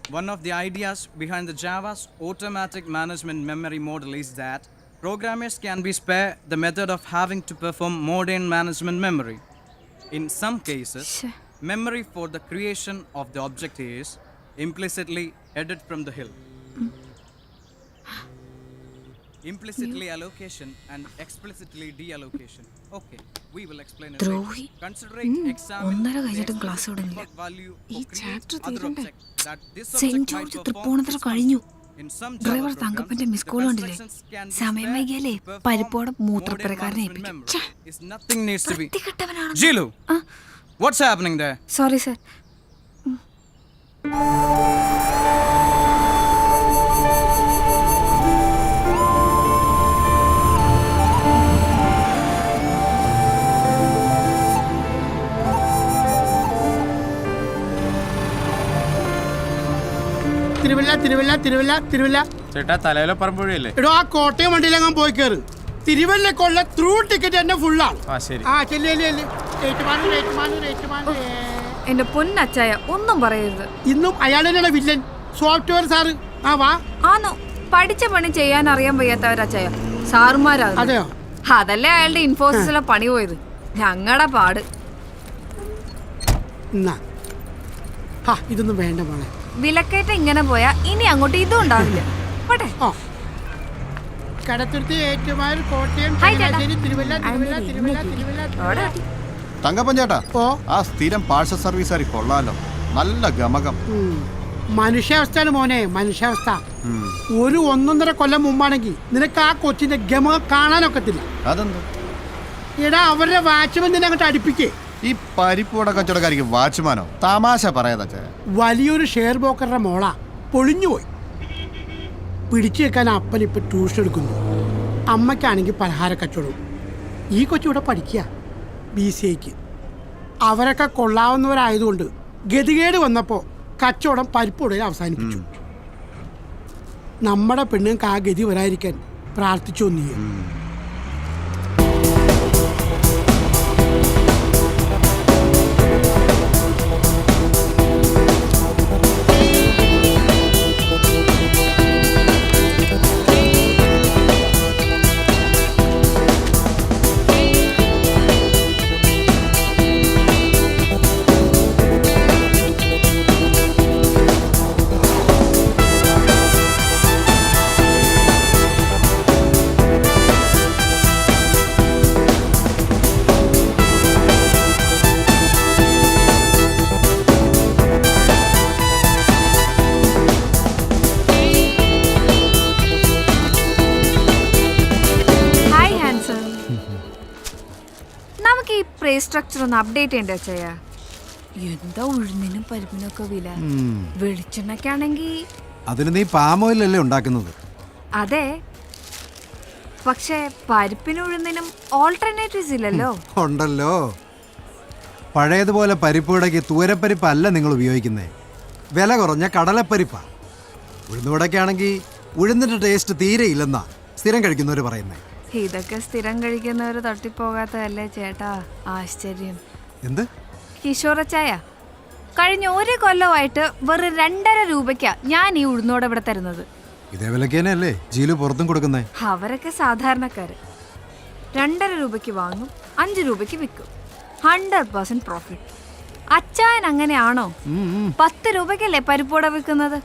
One of the ideas behind the Java's automatic management memory model is that programmers can be spared the method of having to perform modern management memory. In some cases, memory for the creation of the object is implicitly added from the hill. Implicitly allocation and explicitly deallocation. Okay, we will explain it later. Considering examine the value ഈ of chapter other തീരണ്ടേ? object that this saint object might George perform Thrippunithura is കഴിഞ്ഞു. possible. In some Java driver programs, തങ്കപ്പന്റെ miss the call കണ്ടില്ലേ? constructions can be സമയം spared വൈകിയാലേ to perform പരിപ്പോടെ modern മൂത്രപ്പുരക്കാരനെ management ഏൽപ്പിക്കും. memory. Is nothing needs to be. വൃത്തികെട്ടവനാണ്. Jilu, what's happening there? Sorry sir. Thiruvalla ചേട്ടാ തലയിലെ പറമ്പുഴയല്ലേ? എടോ ആ കോട്ടയം വണ്ടിയിലെങ്ങാൻ പോയി കയറ്. തിരുവല്ലക്കുള്ള ത്രൂ ടിക്കറ്റ് തന്നെ ഫുള്ളാണ്. ശരി. എന്റെ പൊന്നച്ചായ ഒന്നും പറയരുത്. ഇന്നും അയാൾ തന്നെയാണ് വില്ലൻ, സോഫ്റ്റ്വെയർ സാറ്. ആ വാ. ആണോ? പഠിച്ച പണി ചെയ്യാൻ അറിയാൻ വയ്യാത്തവരച്ചായ സാറുമാരാ. അതെയോ? അതല്ലേ അയാളുടെ ഇൻഫോസിസിലെ പണി പോയത്. ഞങ്ങളുടെ പാട്. ഇതൊന്നും വേണ്ട മോളെ. വിലക്കയറ്റം ഇങ്ങനെ പോയാ ഇനി അങ്ങോട്ട് ഇതും ഉണ്ടാവില്ല. പോട്ടെ. കടത്തുരുത്തി, ഏറ്റുമാനൂർ, കോട്ടയം, തിരുവല്ല. തങ്കപ്പൻ ചേട്ടാ, ആ സ്ഥിരം പാഴ്സൽ സർവീസ് കൊള്ളാലോ, നല്ല ഗമകം. മനുഷ്യാവസ്ഥയാണ് മോനെ, മനുഷ്യാവസ്ഥ. ഒരു 1.5 കൊല്ലം മുമ്പാണെങ്കിൽ നിനക്ക് ആ കൊച്ചിന്റെ ഗമകം കാണാനൊക്കത്തില്ല. അതെന്താ? എടാ അവരുടെ വാച്ച്മാൻ നിന്നെ അങ്ങോട്ട് അടുപ്പിക്കേ. ഈ പരിപ്പൂട കച്ചവടക്കാരിക്ക് വാച്ച്മാനോ? തമാശ പറയാതെ. വലിയൊരു ഷെയർ ബ്രോക്കറുടെ മോളാ, പൊളിഞ്ഞുപോയി. പിടിച്ചു വെക്കാൻ അപ്പൻ ഇപ്പൊ ട്യൂഷൻ എടുക്കുന്നു. അമ്മയ്ക്കാണെങ്കിൽ പലഹാര കച്ചവടവും. ഈ കൊച്ചിവിടെ പഠിക്കുക BCAക്ക്. അവരൊക്കെ കൊള്ളാവുന്നവരായതുകൊണ്ട് ഗതികേട് വന്നപ്പോൾ കച്ചവടം പരിപ്പുടയിൽ അവസാനിപ്പിച്ചു. നമ്മുടെ പെണ്ണുങ്ങൾക്ക് ആ ഗതി വരാതിരിക്കാൻ പ്രാർത്ഥിച്ചോ നീ? സ്ട്രക്ചർ ഒന്ന് അപ്ഡേറ്റ് ചെയ്യണ്ടേ ചെയ്യാ? എന്താ ഉഴുന്നിനും പരിപ്പിനൊക്കെ വില. വെളിച്ചെണ്ണക്കാണെങ്കിൽ അതിന് നീ പാം ഓയിലല്ലേ ഉണ്ടാക്കുന്നത്? അതെ, പക്ഷേ പരിപ്പിനും ഉഴുന്നിനും ഓൾട്ടർനേറ്റീവ്സ് ഇല്ലല്ലോ. ഉണ്ടല്ലോ. പഴയതുപോലെ പരിപ്പുവടയ്ക്ക് തൂരപ്പരിപ്പല്ല നിങ്ങൾ ഉപയോഗിക്കുന്നേ, വില കുറഞ്ഞ കടലപ്പരിപ്പാ. ഉഴുന്നുവടയ്ക്കാണെങ്കിൽ ഉഴുന്നിന്റെ ടേസ്റ്റ് തീരെ ഇല്ലെന്നാ സ്ഥിരം കഴിക്കുന്നവർ പറയുന്നേ. ഇതൊക്കെ സ്ഥിരം കഴിക്കുന്നവര് തട്ടിപ്പോകാത്തതല്ലേ ചേട്ടാ? ആശ്ചര്യം. എന്ത്? കിഷോറച്ചായ, കഴിഞ്ഞ 1 കൊല്ലമായിട്ട് വെറും 2.5 രൂപയ്ക്കാ ഞാൻ ഈ ഉഴുന്നോടെ ഇവിടെ തരുന്നത്. ഇതേ വിലക്കേനല്ലേ ജീലു പുറത്തും കൊടുക്കുന്നേ? അവരൊക്കെ സാധാരണക്കാര്. 2.5 രൂപയ്ക്ക് വാങ്ങും, 5 രൂപയ്ക്ക് വിൽക്കും. 100% പ്രോഫിറ്റ്. അച്ചായൻ അങ്ങനെയാണോ? 10 രൂപയ്ക്കല്ലേ പരിപ്പോട വിൽക്കുന്നത്?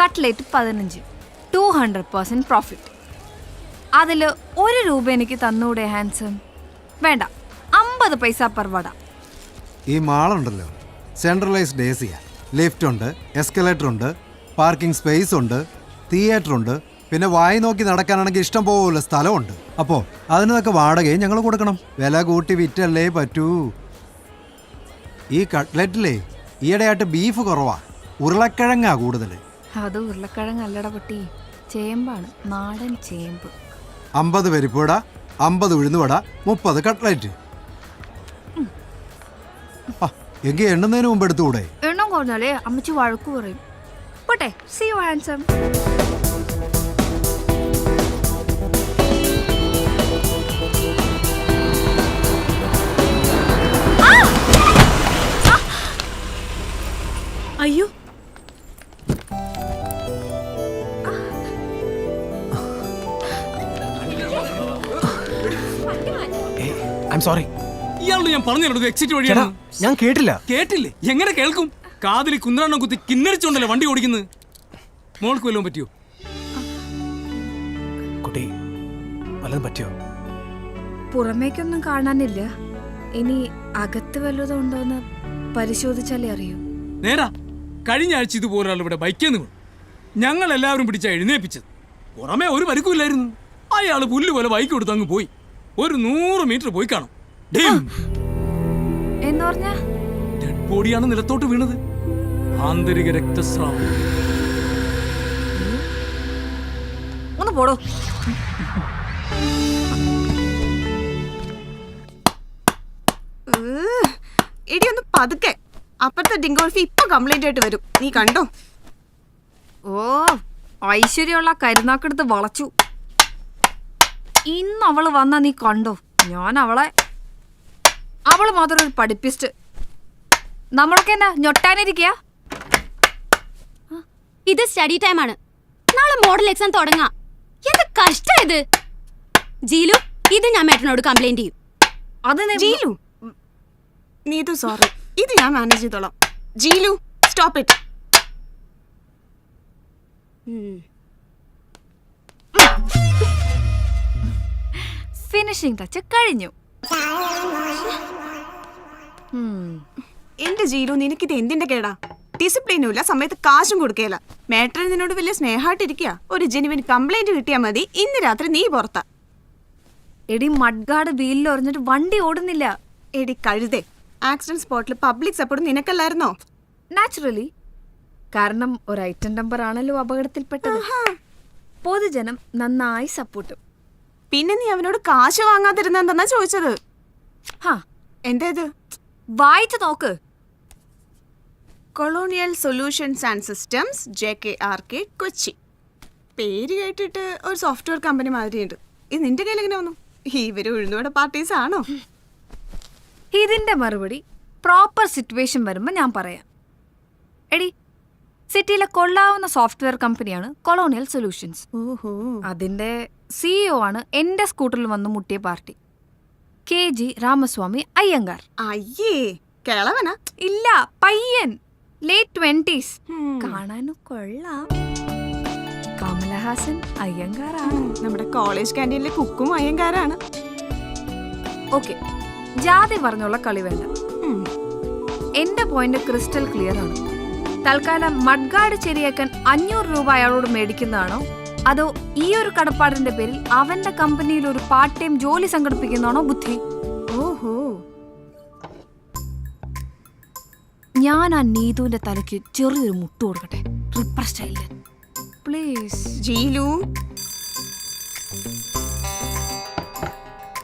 Cutlet 15, 200% profit. അതിൽ 1 രൂപ എനിക്ക് തന്നൂടെ ഹാൻസം? വേണ്ട, 50 പൈസ പെർ വട. ഈ മാളുണ്ടല്ലോ, സെൻട്രലൈസ്ഡ് AC, ലിഫ്റ്റ് ഉണ്ട്, എസ്കലേറ്റർ ഉണ്ട്, പാർക്കിംഗ് സ്പേസ് ഉണ്ട്, തിയേറ്റർ ഉണ്ട്, പിന്നെ വായി നോക്കി നടക്കാനാണെങ്കിൽ ഇഷ്ടം പോലെ സ്ഥലമുണ്ട്. അപ്പോൾ അതിനൊക്കെ വാടകയും ഞങ്ങൾ കൊടുക്കണം. വില കൂട്ടി വിറ്റല്ലേ പറ്റൂ. ഈ കട്ട്ലറ്റിലേ ഈയിടെയായിട്ട് ബീഫ് കുറവാ, ഉരുളക്കിഴങ്ങാ കൂടുതൽ. അത് ഉരുളക്കിഴങ്ങല്ലട പൊട്ടി, ചേമ്പാണ്, നാടൻ ചേമ്പ്. 50 പരിപ്പുവട, 50 ഉഴുന്നുവട, 30 കട്ട്ലറ്റ്. എങ്കിൽ എണ്ണുന്നതിന് മുമ്പ് എടുത്തുകൂടെ? എണ്ണം കുറഞ്ഞാലേ അമ്മച്ചി വഴക്കു പറയും. പോട്ടെ. See you handsome. അയ്യോ, സോറി. ഇയാളോട് ഞാൻ പറഞ്ഞു എക്സിറ്റ് വഴിയാണ്. ഞാൻ കേട്ടില്ല. കേട്ടില്ലേ? എങ്ങനെ കേൾക്കും? കാതിൽ കുന്ത്രാണ്ണം കുത്തി കിന്നരിച്ചോണ്ടല്ലേ വണ്ടി ഓടിക്കുന്നത്. മോൾക്ക് വല്ലതും പറ്റിയോ? കുട്ടി വല്ലതും പറ്റിയോ? പുറമേക്കൊന്നും കാണാനില്ല. ഇനി അകത്ത് വല്ലതും ഉണ്ടോന്ന് പരിശോധിച്ചാലേ അറിയൂ. നേരാ, കഴിഞ്ഞ ആഴ്ച ഇതുപോലെ ഇവിടെ ബൈക്കേന്ന് വീണു. ഞങ്ങൾ എല്ലാവരും പിടിച്ച എഴുന്നേപ്പിച്ചത്. പുറമേ ഒരു പരുക്കുമില്ലായിരുന്നു. അയാൾ പുല്ല് പോലെ ബൈക്ക് കൊടുത്ത് അങ്ങ് പോയി. ഒരു 100 മീറ്റർ പോയി കാണും. എന്ന് പറഞ്ഞാ ഡെഡ് ബോഡിയാണ് നിലത്തോട്ട് വീണത്. ആന്തരിക രക്തസ്രാവം. ഒന്ന് പോടോ. എടി ഒന്ന് പതുക്കെ. അപ്പുറത്തെ ഡിങ്കോൾഫി ഇപ്പൊ കംപ്ലൈന്റ് ആയിട്ട് വരും, നീ കണ്ടോ? ഓ, ഐശ്വര്യമുള്ള കരുനാക്കെടുത്ത് വളച്ചു. ഇന്ന് അവള് വന്നാ നീ കണ്ടോ? ഞാൻ അവള് മാത്രം ഒരു പഠിപ്പിസ്റ്റ്. നമ്മളൊക്കെ എന്നാ ഞൊട്ടാനിരിക്കുക? ഇത് സ്റ്റഡി ടൈം ആണ്. നാളെ മോഡൽ എക്സാം തുടങ്ങാം. എന്ത് കഷ്ട ഇത്. ജീലു, ഇത് ഞാൻ മേട്ടനോട് കംപ്ലൈന്റ് ചെയ്യും. അത് ജീലു, നീതു സോറി, ഇത് ഞാൻ മാനേജ് ചെയ്തോളാം. ജീലു, സ്റ്റോപ്പ് ഇറ്റ്. ഫിനിഷിംഗ് ടച്ച് കഴിഞ്ഞു. എന്റെ ജീലു, നിനക്കിത് എന്തിന്റെ കേടാ? ഡിസിപ്ലിനും ഇല്ല, സമയത്ത് കാശും കൊടുക്കയില്ല. മേട്ടർ നിന്നോട് വലിയ സ്നേഹമായിട്ടിരിക്കുക. ഒരു ജെനുവിൻ കംപ്ലൈന്റ് കിട്ടിയാൽ മതി. ഇന്ന് രാത്രി നീ പുറത്താ. എടി മഡ്ഗാർഡ് വീലിൽ ഒറിഞ്ഞിട്ട് വണ്ടി ഓടുന്നില്ല. എടി കഴുതേ, ആക്സിഡന്റ് സ്പോട്ടിൽ പബ്ലിക് സപ്പോർട്ട് നിനക്കല്ലായിരുന്നോ? നാച്ചുറലി. കാരണം ഒരു ഐറ്റം നമ്പർ ആണല്ലോ അപകടത്തിൽപ്പെട്ടത്. പൊതുജനം നന്നായി സപ്പോർട്ടും. പിന്നെ നീ അവനോട് കാശ് വാങ്ങാതിരുന്നെന്താ ചോദിച്ചത്? ഹാ, എന്താ ഇത്? വായിച്ചു നോക്ക്. Colonial solutions and systems, JKRK, Kochi. പേര് കേട്ടിട്ട് ഒരു സോഫ്റ്റ്വെയർ കമ്പനി മാതിരിയുണ്ട്. ഇത് നിന്റെ കയ്യിൽ എങ്ങനെ വന്നു? ഇവര് ഉഴുന്നോടെ പാർട്ടീസ് ആണോ? ഇതിന്റെ മറുപടി പ്രോപ്പർ സിറ്റുവേഷൻ വരുമ്പോൾ ഞാൻ പറയാം. എടി, സിറ്റിയിലെ കൊള്ളാവുന്ന സോഫ്റ്റ്വെയർ കമ്പനിയാണ് കൊളോണിയൽ സൊല്യൂഷൻസ്. ഓഹോ. അതിന്റെ CEO ആണ് എന്റെ സ്കൂട്ടറിൽ വന്ന് മുട്ടിയ പാർട്ടി, KG രാമസ്വാമി അയ്യങ്കാർ. അയ്യേ, കിളവനാ? ഇല്ല, പയ്യൻ, late 20s. കാണാനും കൊള്ളാം. കമലഹാസൻ അയ്യങ്കാറാണ്. നമ്മുടെ കോളേജ് ക്യാൻറ്റീനിലെ കുക്കും അയ്യങ്കാരാണ്. ഓക്കെ, ജാതി പറഞ്ഞുള്ള കളി വേണ്ട. എന്റെ പോയിന്റ് ക്രിസ്റ്റൽ ക്ലിയർ ആണ്. തൽക്കാലം മഡ്ഗാർഡ് ശരിയാക്കാൻ 500 രൂപ അയാളോട് മേടിക്കുന്നതാണോ, അതോ ഈ ഒരു കടപ്പാടിന്റെ പേരിൽ അവന്റെ കമ്പനിയിൽ ഒരു പാർട്ട് ടൈം ജോലി സംഘടിപ്പിക്കുന്നതാണോ ബുദ്ധി? ഓഹോ. ഞാൻ ആ നീതുവിന്റെ തലയ്ക്ക് ചെറിയൊരു മുട്ട് കൊടുക്കട്ടെ, റിപ്പർ സ്റ്റൈലില് പ്ലീസ്. ജീലു,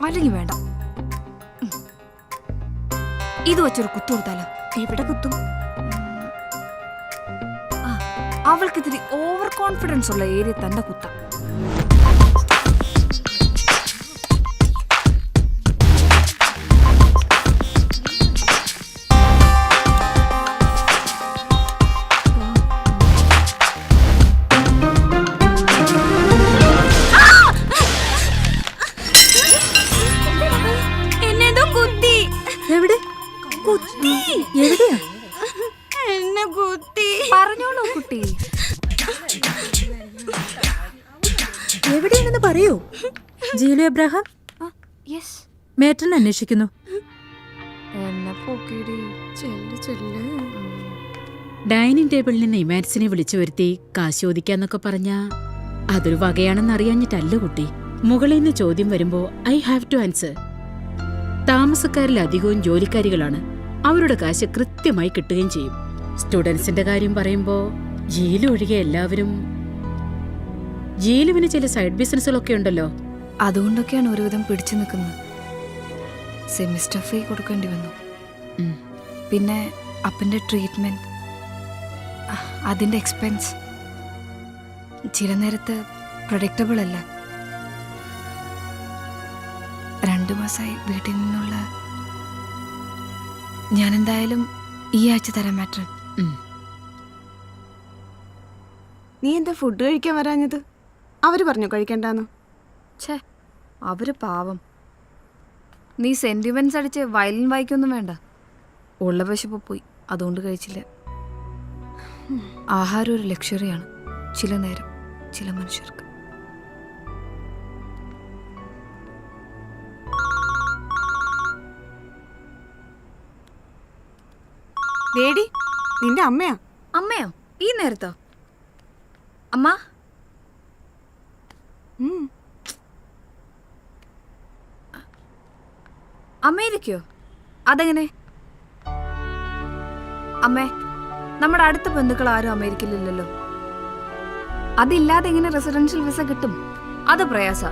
അല്ലെങ്കിൽ വേണ്ട. ഇത് വെച്ചൊരു കുത്തു കൊടുത്താലോ? എവിടെ കുത്തും? അവൾക്ക് ഇത്തിരി ഓവർ കോൺഫിഡൻസ് ഉള്ള ഏരിയ തന്നെ കുത്താം. എന്നെന്തോ കുത്തി. എവിടെ കുത്തി? എവിടെയാ? എന്നെ കുത്തി. പറഞ്ഞോളൂ കുട്ടി. എവിടെയാണെന്ന് പറയൂ. ജീലു എബ്രഹാം, യെസ്. മേട്ടൻ അന്വേഷിക്കുന്നു. എന്നെ പോക്കിടി. ഡൈനിങ് ടേബിളിൽ നിന്ന് ഇമാൻസിനെ വിളിച്ചു വരുത്തി കാശ് ചോദിക്കാന്നൊക്കെ പറഞ്ഞാ അതൊരു വകയാണെന്ന് അറിയാഞ്ഞിട്ടല്ല കുട്ടി. മുകളിൽ നിന്ന് ചോദ്യം വരുമ്പോ ഐ ഹാവ് ടു ആൻസർ. താമസക്കാരിൽ അധികവും ജോലിക്കാരികളാണ്. അവരുടെ കാശ് കൃത്യമായി കിട്ടുകയും ചെയ്യും. സ്റ്റുഡൻസിന്റെ കാര്യം പറയുമ്പോ ജീലു ഒഴികെ എല്ലാവരും. ജീലുവിന് ചില സൈഡ് ബിസിനസ്സുകളൊക്കെ ഉണ്ടല്ലോ. അതുകൊണ്ടൊക്കെയാണ് ഒരുവിധം പിടിച്ചു നിൽക്കുന്നത്. സെമിസ്റ്റർ ഫീ കൊടുക്കേണ്ടി വന്നു. പിന്നെ അപ്പൻ്റെ ട്രീറ്റ്മെന്റ്, അതിൻ്റെ എക്സ്പെൻസ് ചില നേരത്ത് പ്രൊഡക്റ്റബിൾ അല്ല. 2 മാസമായി വീട്ടിൽ നിന്നുള്ള. ഞാൻ എന്തായാലും ഈ ആഴ്ച തരാം മാട്രൻ. നീ എന്താ ഫുഡ് കഴിക്കാൻ വരാഞ്ഞത്? അവര് പറഞ്ഞു കഴിക്കണ്ടെന്ന്. ഛേ, അവര് പാവം. നീ സെന്റിമെന്റ്സ് അടിച്ച് വയലിൻ വായിക്കൊന്നും വേണ്ട. ഉള്ള വിശപ്പ് പോയി, അതുകൊണ്ട് കഴിച്ചില്ല. ആഹാരം ഒരു ലക്ഷറിയാണ് ചില നേരം ചില മനുഷ്യർക്ക്. ലേഡി, നിന്റെ അമ്മയാ? അമ്മയോ? ഈ നേരത്തോ? അമ്മ അമേരിക്കയോ? അതെങ്ങനെ? അമ്മേ, നമ്മുടെ അടുത്ത ബന്ധുക്കൾ ആരും അമേരിക്കയിലില്ലല്ലോ. അതില്ലാതെ എങ്ങനെ റെസിഡൻഷ്യൽ വിസ കിട്ടും? അത് പ്രയാസ.